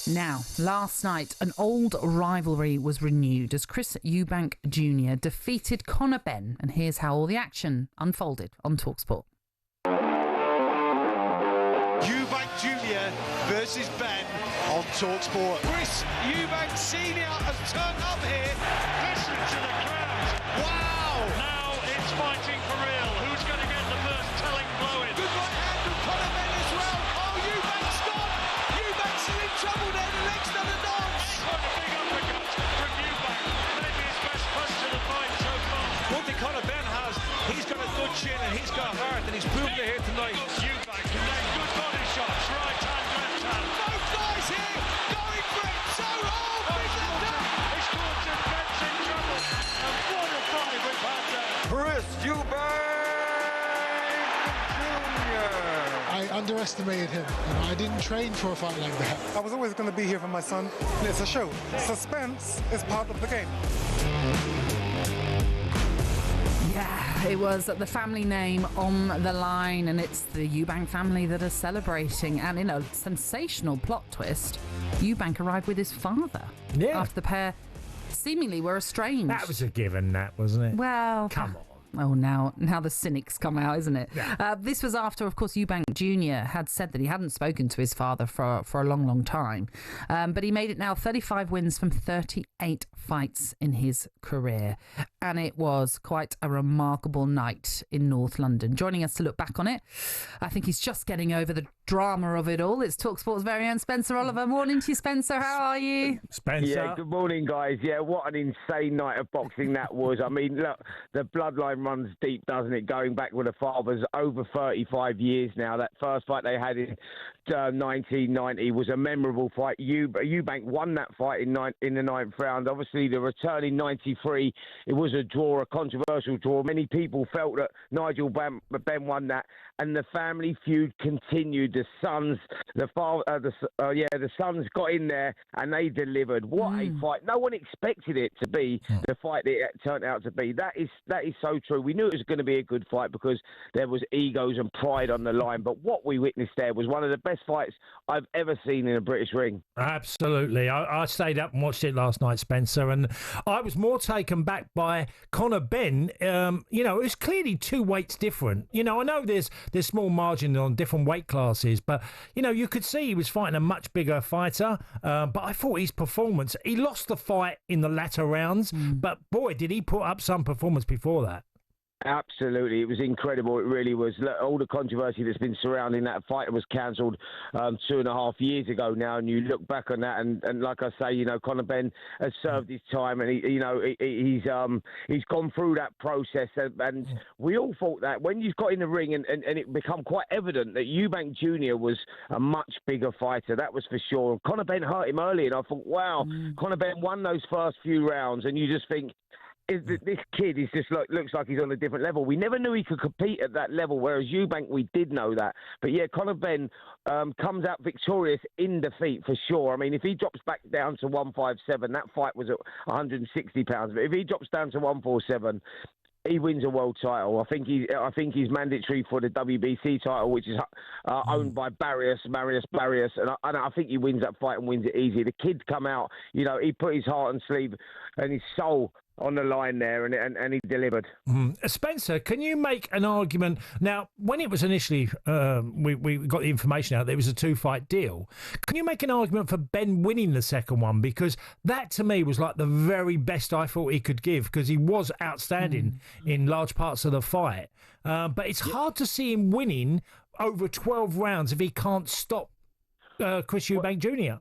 Now, last night, an old rivalry was renewed as Chris Eubank Jr. defeated Benn, and here's how all the action unfolded on talkSPORT. Eubank Jr. versus Benn on talkSPORT. Chris Eubank Sr. has turned up here. Listen to the crowd. Wow! Now it's fighting for real. Who's going to get the first telling blow in? Good right hand from Benn as well. Oh, Eubank's gone. Eubank's in trouble there. The legs done the dance. What a big uppercut from Eubank. Maybe his best punch to the fight so far. One thing Benn has, he's got a good chin and he's got heart, and he's proven it here tonight. Eubank can make good body shots. Right hand, left hand. Both guys here going for it. So hard. He's caught and Benn's in trouble. And what a fight we've had there. Chris Eubank Jr. I underestimated him. I didn't train for a fight like that. I was always going to be here for my son. It's a show. Suspense is part of the game. Yeah, it was the family name on the line, and it's the Eubank family that are celebrating. And in a sensational plot twist, Eubank arrived with his father after the pair seemingly were estranged. That was a given, that, wasn't it? Well, come on. Oh, now the cynics come out, isn't it? Yeah. This was after, of course, Eubank Jr. had said that he hadn't spoken to his father for a long, long time. But he made it now 35 wins from 38 fights in his career. And it was quite a remarkable night in North London. Joining us to look back on it, I think he's just getting over the drama of it all. It's talkSPORT's very own Spencer Oliver. Morning to you, Spencer. How are you? Spencer. Yeah, good morning, guys. Yeah, what an insane night of boxing that was. I mean, look, the bloodline runs deep, doesn't it? Going back with the fathers over 35 years now. That first fight they had in 1990 was a memorable fight. Eubank won that fight in the ninth round. Obviously, the return in 93, it was a draw, a controversial draw. Many people felt that Nigel Benn won that, and the family feud continued. The sons, the sons got in there and they delivered. What a fight! No one expected it to be the fight that it turned out to be. That is so true. We knew it was going to be a good fight because there was egos and pride on the line. But what we witnessed there was one of the best fights I've ever seen in a British ring. Absolutely. I stayed up and watched it last night, Spencer, and I was more taken back by Benn. It's clearly two weights different. I know there's small margin on different weight classes, but, you could see he was fighting a much bigger fighter. But I thought his performance, he lost the fight in the latter rounds, but boy, did he put up some performance before that. Absolutely. It was incredible. It really was. All the controversy that's been surrounding that fight was cancelled 2.5 years ago now, and you look back on that, and like I say, Benn has served his time, and he's gone through that process, and we all thought that when you got in the ring and it become quite evident that Eubank Jr. was a much bigger fighter, that was for sure. Benn hurt him early, and I thought, wow, Benn won those first few rounds, and you just think, this kid is just looks like he's on a different level. We never knew he could compete at that level, whereas Eubank, we did know that. But yeah, Benn comes out victorious in defeat for sure. I mean, if he drops back down to 157, that fight was at 160 pounds. But if he drops down to 147, he wins a world title. I think he's mandatory for the WBC title, which is owned by Marius Barrios, and I think he wins that fight and wins it easy. The kid come out, he put his heart and sleeve and his soul on the line there, and he delivered. Spencer, can you make an argument? Now, when it was initially, we got the information out that it was a 2-fight deal. Can you make an argument for Benn winning the second one? Because that, to me, was like the very best I thought he could give, because he was outstanding in large parts of the fight. But it's hard to see him winning over 12 rounds if he can't stop Chris Eubank Jr.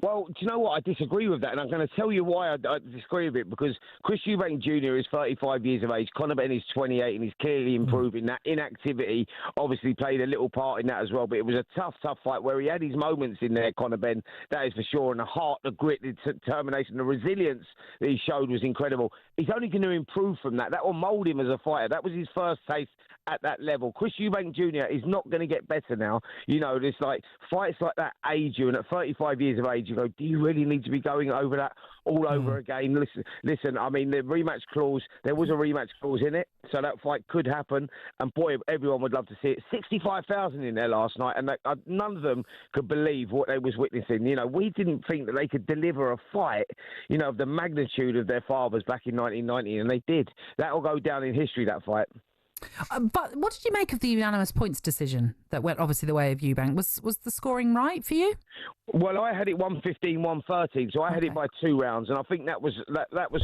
Well, do you know what? I disagree with that, and I'm going to tell you why I disagree with it, because Chris Eubank Jr. is 35 years of age, Benn is 28, and he's clearly improving. That inactivity obviously played a little part in that as well, but it was a tough fight where he had his moments in there, Benn, that is for sure, and the heart, the grit, the determination, the resilience that he showed was incredible. He's only going to improve from that. That will mould him as a fighter. That was his first taste at that level. Chris Eubank Jr. is not going to get better now. There's fights like that age you, and at 35 years of age, stage, you go, do you really need to be going over that all over again? Listen. I mean, the rematch clause, there was a rematch clause in it, so that fight could happen. And boy, everyone would love to see it. 65,000 in there last night, and none of them could believe what they was witnessing. You know, we didn't think that they could deliver a fight, you know, of the magnitude of their fathers back in 1990, and they did. That will go down in history, that fight. But what did you make of the unanimous points decision that went obviously the way of Eubank? Was the scoring right for you? Well, I had it 115, 113, so I had it by 2 rounds, and I think that was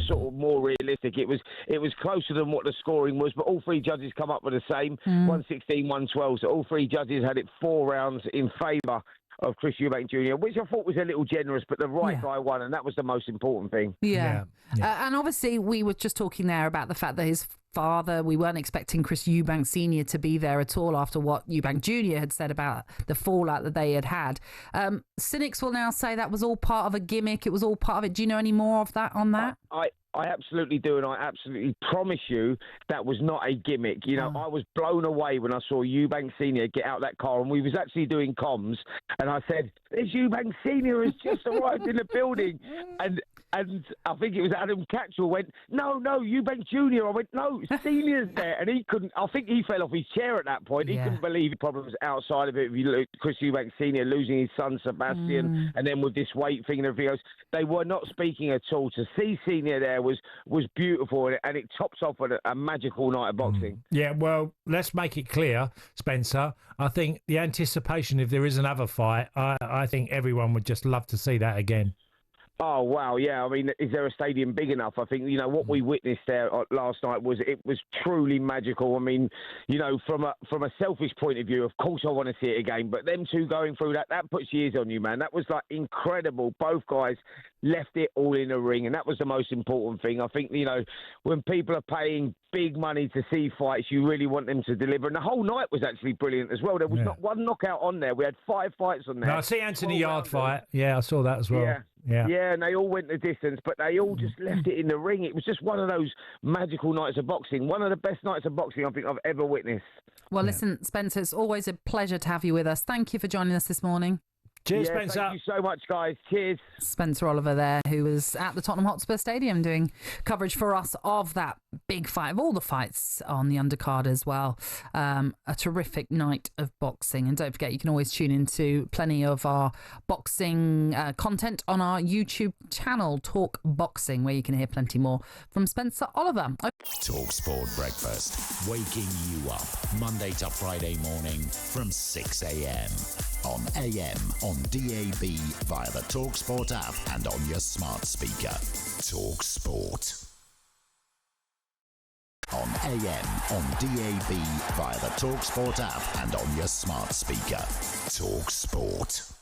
sort of more realistic. It was closer than what the scoring was, but all 3 judges come up with the same 116, 112. So all 3 judges had it 4 rounds in favour of Chris Eubank Jr., which I thought was a little generous, but the right guy won, and that was the most important thing. Yeah. And obviously we were just talking there about the fact that his father, we weren't expecting Chris Eubank Sr. to be there at all after what Eubank Jr. had said about the fallout that they had. Cynics will now say that was all part of a gimmick. It was all part of it. Do you know any more of that on that? I absolutely do, and I absolutely promise you that was not a gimmick. You know, I was blown away when I saw Eubank Sr. get out that car, and we was actually doing comms, and I said, "This Eubank Sr. has just arrived in the building," and I think it was Adam Catchell went, no, Eubank Jr. I went, no, Senior's there, and he couldn't. I think he fell off his chair at that point. He couldn't believe the problems outside of it. If you look, Chris Eubank Sr. losing his son Sebastian, and then with this weight thing and everything else, they were not speaking at all. To see Senior there was beautiful, and it tops off with a magical night of boxing. Yeah, well, let's make it clear, Spencer. I think the anticipation, if there is another fight, I think everyone would just love to see that again. Oh, wow, yeah. I mean, is there a stadium big enough? I think, you know, what we witnessed there last night was truly magical. I mean, you know, from a selfish point of view, of course I want to see it again, but them two going through that puts years on you, man. That was, like, incredible. Both guys left it all in the ring, and that was the most important thing. I think, you know, when people are paying big money to see fights, you really want them to deliver. And the whole night was actually brilliant as well. There was not one knockout on there. We had 5 fights on there. No, I see Anthony Yard fight. Yeah, I saw that as well. Yeah, and they all went the distance, but they all just left it in the ring. It was just one of those magical nights of boxing. One of the best nights of boxing I think I've ever witnessed. Well, listen, Spencer, it's always a pleasure to have you with us. Thank you for joining us this morning. Cheers, Spencer. Thank you so much, guys. Cheers. Spencer Oliver there, who was at the Tottenham Hotspur Stadium doing coverage for us of that big fight, of all the fights on the undercard as well. A terrific night of boxing. And don't forget, you can always tune into plenty of our boxing content on our YouTube channel, Talk Boxing, where you can hear plenty more from Spencer Oliver. Talk Sport Breakfast, waking you up Monday to Friday morning from 6 a.m. on AM, on DAB, via the talkSPORT app and on your smart speaker. talkSPORT. On AM, on DAB, via the talkSPORT app and on your smart speaker. talkSPORT.